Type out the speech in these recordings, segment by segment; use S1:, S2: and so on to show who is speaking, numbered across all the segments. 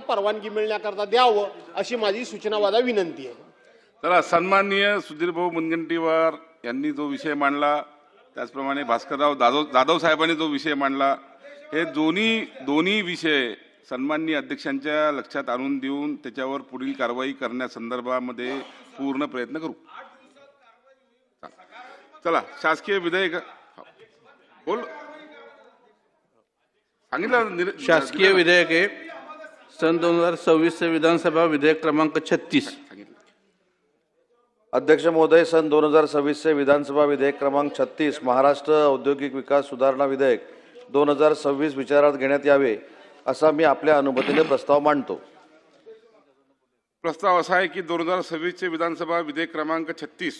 S1: परवानगी मिळण्याकरता द्यावं अशी माझी सूचनावादा विनंती आहे.
S2: चला, सन्माननीय सुधीरभाऊ मुनगंटीवार यांनी जो विषय मांडला, त्याचप्रमाणे भास्करराव जाधव साहेबांनी जो विषय मांडला, हे दोन्ही विषय सन्माननीय अध्यक्षांच्या लक्षात आणून देऊन त्याच्यावर पुढील कारवाई करण्यासंदर्भामध्ये पूर्ण प्रयत्न करू. चला, शासकीय विधेयक बोल सांगितलं.
S3: शासकीय विधेयक आहे सन 2026 विधानसभा विधेयक क्रमांक 36.
S4: अध्यक्ष महोदय, सन 2026 विधानसभा विधेयक क्रमांक 36 महाराष्ट्र औद्योगिक विकास सुधारणा विधेयक 2026 विचारात घेण्यात यावे असा मी आपल्या अनुमतीने प्रस्ताव मांडतो.
S2: प्रस्ताव असा आहे की 2026 विधानसभा विधेयक क्रमांक 36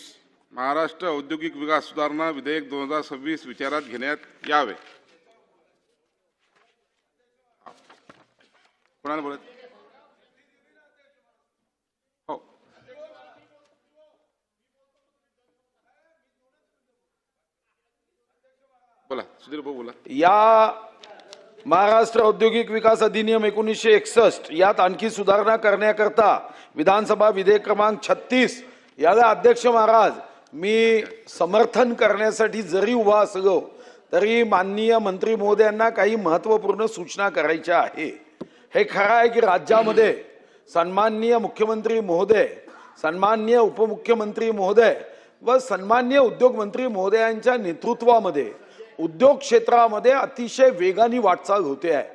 S2: महाराष्ट्र औद्योगिक विकास सुधारणा विधेयक 2026 विचारात घेण्यात यावे. कोणाला बोलत? हो, बोला सुधीर भाऊ बोला.
S5: या महाराष्ट्र औद्योगिक विकास अधिनियम 1961 यात आणखी सुधारणा करण्याकरता विधानसभा विधेयक क्रमांक 36 याला अध्यक्ष महाराज मी समर्थन करण्यासाठी जरी उभा असलो तरी माननीय मंत्री महोदयांना काही महत्त्वपूर्ण सूचना करायच्या आहे. हे खरं आहे की राज्यामध्ये सन्माननीय मुख्यमंत्री महोदय, सन्माननीय उपमुख्यमंत्री महोदय व सन्माननीय उद्योग मंत्री महोदयांच्या नेतृत्वामध्ये उद्योग क्षेत्रामध्ये अतिशय वेगाने वाटचाल होते आहे.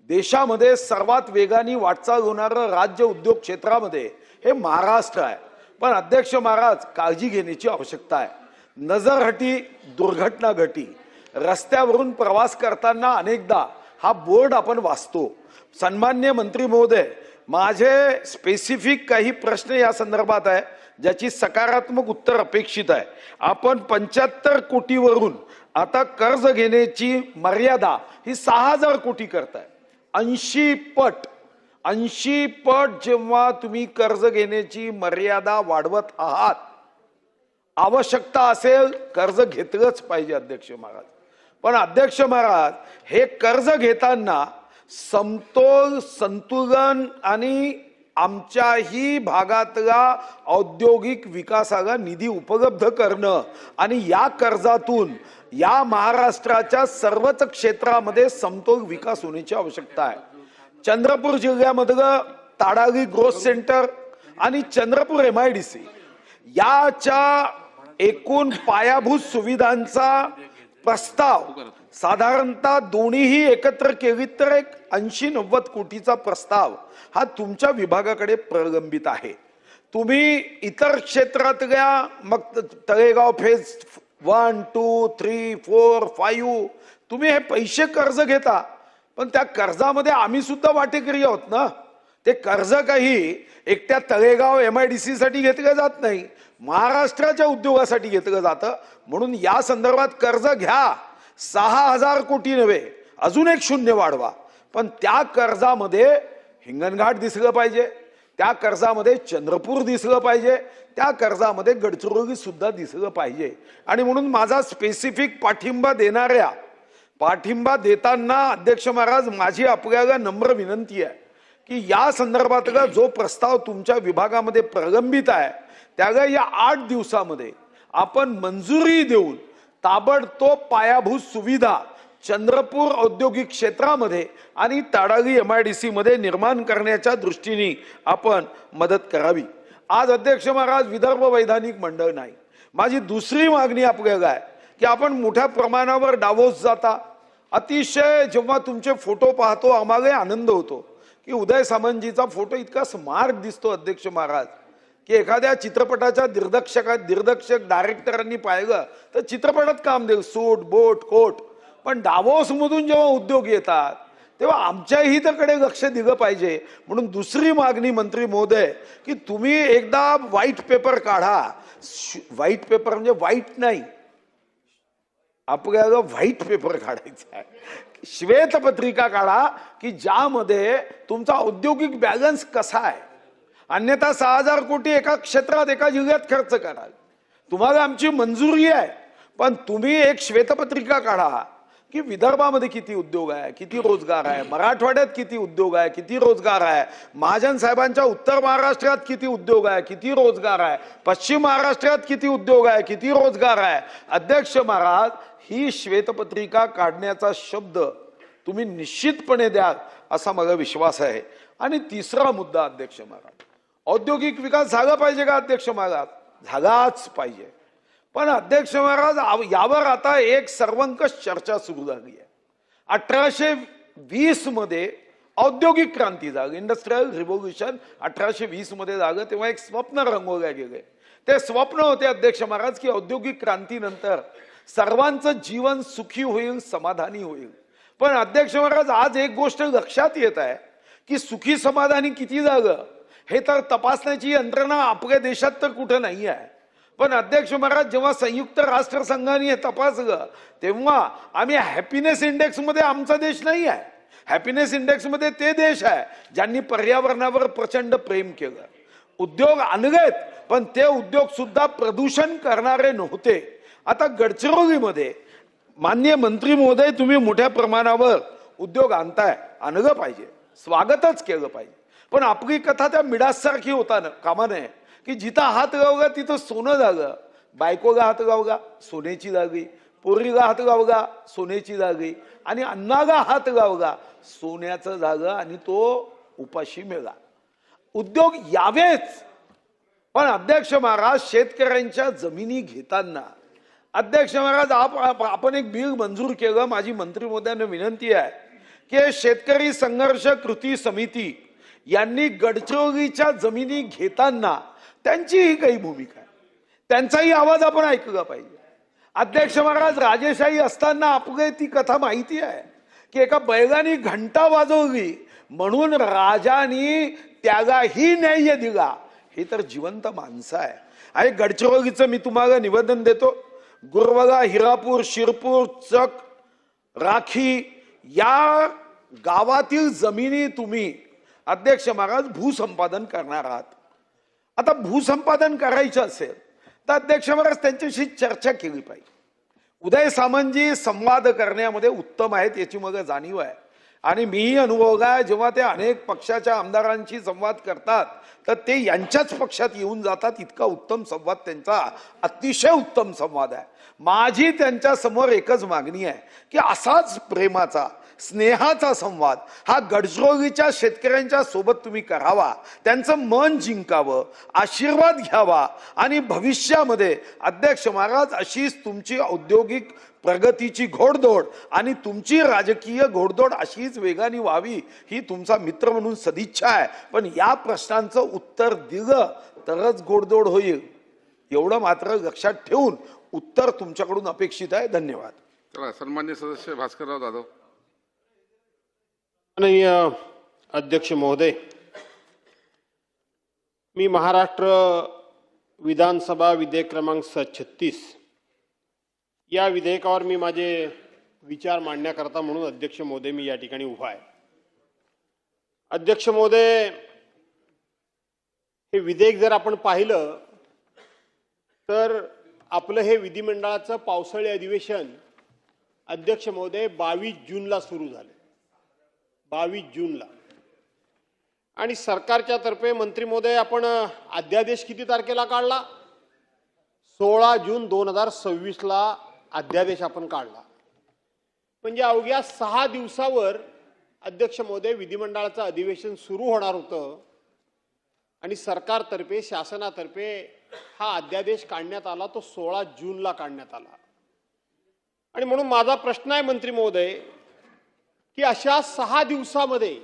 S5: देशामध्ये सर्वात वेगाने वाटचाल होणारं राज्य उद्योग क्षेत्रामध्ये हे महाराष्ट्र आहे. पण अध्यक्ष महाराज, काळजी घेण्याची आवश्यकता आहे. नजरहटी दुर्घटना घटी. रस्त्यावरून प्रवास करताना अनेकदा हा बोर्ड आपण वाचतो. सन्माननीय मंत्री महोदय, माझे स्पेसिफिक काही प्रश्न या संदर्भात आहे ज्याची सकारात्मक उत्तर अपेक्षित आहे. आपण 75 कोटीवरून आता कर्ज घेण्याची मर्यादा ही 6000 कोटी करताय. 80 पट जेव्हा तुम्ही कर्ज घेण्याची मर्यादा वाढवत आहात, आवश्यकता असेल कर्ज घेतलंच पाहिजे अध्यक्ष महाराज. पण अध्यक्ष महाराज, हे कर्ज घेताना समतोल, संतुलन आणि आमच्याही भागातला औद्योगिक विकासाला निधी उपलब्ध करणं आणि या कर्जातून या महाराष्ट्राच्या सर्वच क्षेत्रामध्ये समतोल विकास होण्याची आवश्यकता आहे. चंद्रपूर जिल्ह्यामधलं ताडाली ग्रोथ सेंटर आणि चंद्रपूर MIDC याच्या एकूण पायाभूत सुविधांचा प्रस्ताव साधारणतः दोन्हीही एकत्र केली तर एक 80-90 कोटीचा प्रस्ताव हा तुमच्या विभागाकडे प्रलंबित आहे. तुम्ही इतर क्षेत्रातल्या मग तळेगाव फेज 1, 2, 3, 4, 5 तुम्ही हे पैसे कर्ज घेता, पण त्या कर्जामध्ये आम्ही सुद्धा वाटेकरी आहोत ना. ते कर्ज काही एकट्या तळेगाव MIDC साठी घेतलं जात नाही, महाराष्ट्राच्या उद्योगासाठी घेतलं जातं. म्हणून या संदर्भात कर्ज घ्या. 6000 कोटी नव्हे, अजून एक शून्य वाढवा. पण त्या कर्जामध्ये हिंगणघाट दिसलं पाहिजे, त्या कर्जामध्ये चंद्रपूर दिसलं पाहिजे, त्या कर्जामध्ये गडचिरोली सुद्धा दिसलं पाहिजे. आणि म्हणून माझा स्पेसिफिक पाठिंबा देताना अध्यक्ष महाराज माझी आपल्याला नम्र विनंती आहे की या संदर्भातला जो प्रस्ताव तुमच्या विभागामध्ये प्रलंबित आहे त्याला या 8 दिवसामध्ये आपण मंजुरी देऊन ताबडतोब पायाभूत सुविधा चंद्रपूर औद्योगिक क्षेत्रामध्ये आणि ताडाली MIDC मध्ये निर्माण करण्याच्या दृष्टीने आपण मदत करावी. आज अध्यक्ष महाराज विदर्भ वैधानिक मंडळ नाही. माझी दुसरी मागणी आपल्याला आहे की आपण मोठ्या प्रमाणावर डावोस जाता. अतिशय जेव्हा तुमचे फोटो पाहतो आम्हाला आनंद होतो की उदय सामंतजीचा फोटो इतका स्मार्ट दिसतो अध्यक्ष महाराज की एखाद्या चित्रपटाच्या दिग्दर्शक डायरेक्टरांनी पाहिलं तर चित्रपटात काम देईल, सूट बोट कोट. पण डावोस मधून जेव्हा उद्योग येतात तेव्हा आमच्याही त्याकडे लक्ष दिलं पाहिजे. म्हणून दुसरी मागणी मंत्री महोदय की तुम्ही एकदा व्हाईट पेपर काढा. व्हाईट पेपर म्हणजे व्हाईट नाही, आपल्याला व्हाईट पेपर काढायचा आहे. श्वेतपत्रिका काढा की ज्यामध्ये तुमचा औद्योगिक बॅलन्स कसा आहे. अन्यथा 6000 कोटी एका क्षेत्रात एका जिल्ह्यात खर्च कराल. तुम्हाला आमची मंजुरी आहे, पण तुम्ही एक श्वेतपत्रिका काढा की विदर्भामध्ये किती उद्योग आहे, किती रोजगार आहे, मराठवाड्यात किती उद्योग आहे, किती रोजगार आहे, महाजन साहेबांच्या उत्तर महाराष्ट्रात किती उद्योग आहे, किती रोजगार आहे, पश्चिम महाराष्ट्रात किती उद्योग आहे, किती रोजगार आहे. अध्यक्ष महाराज, ही श्वेतपत्रिका काढण्याचा शब्द तुम्ही निश्चितपणे द्याल असा माझा विश्वास आहे. आणि तिसरा मुद्दा अध्यक्ष महाराज, औद्योगिक विकास झाला पाहिजे का अध्यक्ष महाराज? झालाच पाहिजे. पण अध्यक्ष महाराज, यावर आता एक सर्वंकष चर्चा सुरू झाली आहे. 1820 मध्ये औद्योगिक क्रांती झाली, इंडस्ट्रियल रिव्होल्युशन 1820 मध्ये झालं. तेव्हा एक स्वप्न रंगवलं गेले. ते स्वप्न होते अध्यक्ष महाराज की औद्योगिक क्रांतीनंतर सर्वांचं जीवन सुखी होईल, समाधानी होईल. पण अध्यक्ष महाराज, आज एक गोष्ट लक्षात येत आहे की सुखी समाधानी किती झालं हे तर तपासण्याची यंत्रणा आपल्या देशात तर कुठं नाही आहे. पण अध्यक्ष महाराज, जेव्हा संयुक्त राष्ट्र संघाने हे तपासलं तेव्हा आम्ही हॅपीनेस इंडेक्स मध्ये आमचा देश नाही आहे. हॅपीनेस इंडेक्स मध्ये ते देश आहे ज्यांनी पर्यावरणावर प्रचंड प्रेम केलं. उद्योग आणलेत पण ते उद्योग सुद्धा प्रदूषण करणारे नव्हते. आता गडचिरोलीमध्ये माननीय मंत्री महोदय, तुम्ही मोठ्या प्रमाणावर उद्योग आणताय, आणलं पाहिजे, स्वागतच केलं पाहिजे. पण आपली कथा त्या मिडाससारखी होता कामा नये की जिथं हात लावला तिथं सोनं झालं. बायकोला हात लावला, सोन्याची लागली. पोरीला हात लावला, सोन्याची लागली. आणि अन्नाला हात लावला, सोन्याचं झालं आणि तो उपाशी मेला. उद्योग यावेच, पण अध्यक्ष महाराज, शेतकऱ्यांच्या जमिनी घेताना अध्यक्ष महाराज, आपण एक बिल मंजूर केलं. माझी मंत्री महोदयांना विनंती आहे की शेतकरी संघर्ष कृती समिती यांनी गडचिरोलीच्या जमिनी घेताना त्यांचीही काही भूमिका आहे, त्यांचाही आवाज आपण ऐकला पाहिजे. अध्यक्ष महाराज, राजेशाही असताना आपले ती कथा माहिती आहे की एका बैलांनी घंटा वाजवली म्हणून राजानी त्यालाही न्याय दिला. हे तर जिवंत माणसं आहे. आणि गडचिरोलीचं मी तुम्हाला निवेदन देतो. गुरवला, हिरापूर, शिरपूर, चक, राखी या गावातील जमिनी तुम्ही अध्यक्ष महाराज भूसंपादन करणार आहात. आता भूसंपादन करायचं असेल तर अध्यक्ष महाराज त्यांच्याशी चर्चा केली पाहिजे. उदय सामंतजी संवाद करण्यामध्ये उत्तम आहेत याची मला जाणीव आहे. आणि मीही अनुभवला, जेव्हा ते अनेक पक्षाच्या आमदारांशी संवाद करतात तर ते यांच्याच पक्षात येऊन जातात. इतका उत्तम संवाद त्यांचा, अतिशय उत्तम संवाद आहे. माझी त्यांच्या समोर एकच मागणी आहे की असाच प्रेमाचा, स्नेहाचा संवाद हा गडचिरोलीच्या शेतकऱ्यांच्या सोबत तुम्ही करावा, त्यांचं मन जिंकावं, आशीर्वाद घ्यावा. आणि भविष्यामध्ये अध्यक्ष महाराज, अशीच तुमची औद्योगिक प्रगतीची घोडदौड आणि तुमची राजकीय घोडदौड अशीच वेगाने व्हावी ही तुमचा मित्र म्हणून सदिच्छा आहे. पण या प्रश्नांचं उत्तर दिलं तरच घोडदौड होईल, एवढं मात्र लक्षात ठेवून उत्तर तुमच्याकडून अपेक्षित आहे. धन्यवाद.
S2: चला, सन्मान्य सदस्य भास्करराव जाधव.
S1: माननीय अध्यक्ष महोदय, मी महाराष्ट्र विधानसभा विधेयक क्रमांक 36 या विधेयकावर मी माझे विचार मांडण्याकरता म्हणून अध्यक्ष महोदय मी या ठिकाणी उभा आहे. अध्यक्ष महोदय, हे विधेयक जर आपण पाहिलं तर आपलं हे विधिमंडळाचं पावसाळी अधिवेशन अध्यक्ष महोदय 22 जूनला सुरू झालं. 22 जूनला. आणि सरकारच्या तर्फे मंत्री महोदय आपण अध्यादेश किती तारखेला काढला? 16 जून 2026ला अध्यादेश आपण काढला. म्हणजे अवघ्या 6 दिवसावर अध्यक्ष महोदय विधिमंडळाचं अधिवेशन सुरू होणार होतं आणि सरकारतर्फे, शासनातर्फे हा अध्यादेश काढण्यात आला. तो 16 जूनला काढण्यात आला. आणि म्हणून माझा प्रश्न आहे मंत्री महोदय की अशा 6 दिवसामध्ये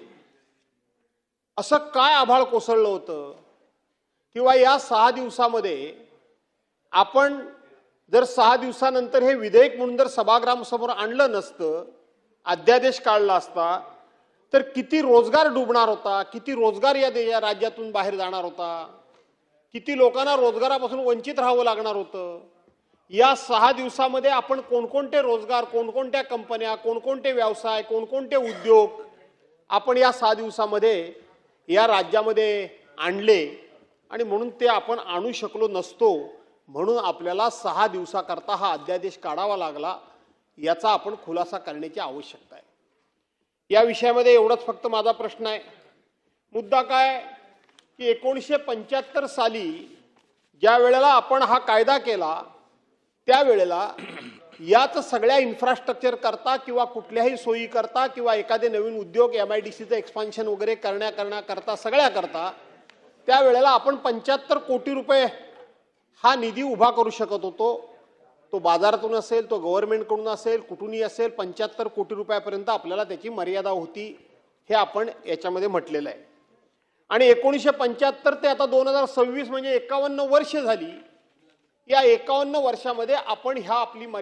S1: असं काय आभाळ कोसळलं होतं किंवा या 6 दिवसामध्ये आपण जर 6 दिवसानंतर हे विधेयक म्हणून जर सभागृहासमोर आणलं नसतं, अध्यादेश काढला असता, तर किती रोजगार डुबणार होता, किती रोजगार या राज्यातून बाहेर जाणार होता, किती लोकांना रोजगारापासून वंचित राहावं लागणार होतं. या 6 दिवसामध्ये आपण कोणकोणते रोजगार, कोणकोणत्या कंपन्या, कोणकोणते व्यवसाय, कोणकोणते उद्योग आपण या 6 दिवसामध्ये या राज्यामध्ये आणले. आणि म्हणून ते आपण आणू शकलो नसतो, म्हणून आपल्याला 6 दिवसाकरता हा अध्यादेश काढावा लागला. याचा आपण खुलासा करण्याची आवश्यकता आहे. या विषयामध्ये एवढाच फक्त माझा प्रश्न आहे. मुद्दा काय की 1975 साली ज्या वेळेला आपण हा कायदा केला त्यावेळेला याच सगळ्या इन्फ्रास्ट्रक्चर करता किंवा कुठल्याही सोयी करता किंवा एखादे नवीन उद्योग MIDCचं एक्सपान्शन वगैरे करण्याकरता सगळ्या करता त्यावेळेला आपण 75 कोटी रुपये हा निधी उभा करू शकत होतो. तो बाजारातून असेल, तो गव्हर्नमेंटकडून असेल, कुठूनही असेल, 75 कोटी रुपयापर्यंत आपल्याला त्याची मर्यादा होती हे आपण याच्यामध्ये म्हटलेलं आहे. आणि 1975 ते आता 2026 म्हणजे 51 वर्ष झाली. या 51 वर्षामध्ये आपण ह्या आपली मर्यादा